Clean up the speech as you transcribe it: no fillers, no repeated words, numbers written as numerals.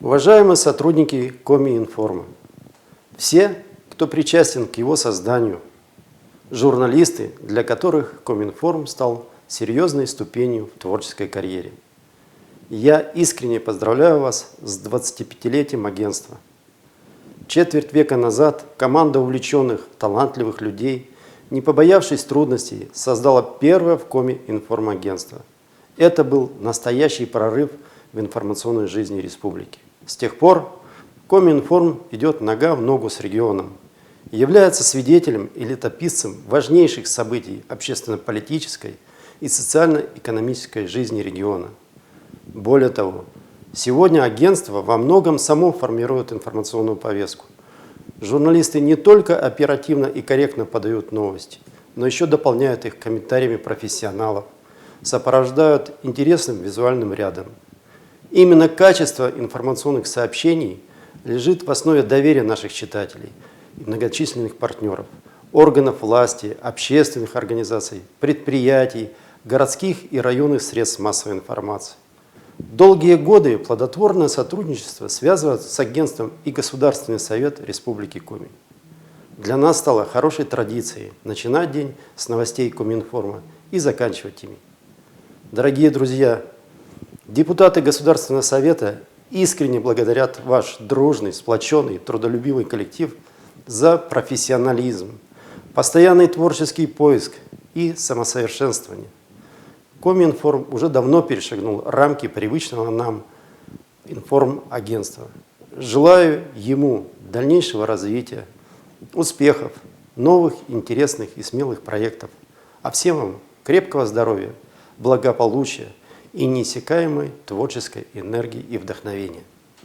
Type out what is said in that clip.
Уважаемые сотрудники Коминформа, все, кто причастен к его созданию, журналисты, для которых Коминформ стал серьезной ступенью в творческой карьере. Я искренне поздравляю вас с 25-летием агентства. Четверть века назад команда увлеченных, талантливых людей, не побоявшись трудностей, создала первое в Коми информагентство. Это был настоящий прорыв в информационной жизни республики. С тех пор Коминформ идет нога в ногу с регионом, является свидетелем и летописцем важнейших событий общественно-политической и социально-экономической жизни региона. Более того, сегодня агентство во многом само формирует информационную повестку. Журналисты не только оперативно и корректно подают новости, но еще дополняют их комментариями профессионалов, сопровождают интересным визуальным рядом. Именно качество информационных сообщений лежит в основе доверия наших читателей и многочисленных партнеров, органов власти, общественных организаций, предприятий, городских и районных средств массовой информации. Долгие годы плодотворное сотрудничество связывает с агентством и Государственный совет Республики Коми. Для нас стало хорошей традицией начинать день с новостей Коминформа и заканчивать ими. Дорогие друзья, депутаты Государственного совета искренне благодарят ваш дружный, сплоченный, трудолюбивый коллектив за профессионализм, постоянный творческий поиск и самосовершенствование. Коминформ уже давно перешагнул рамки привычного нам информагентства. Желаю ему дальнейшего развития, успехов, новых, интересных и смелых проектов. А всем вам крепкого здоровья, благополучия и неиссякаемой творческой энергии и вдохновения.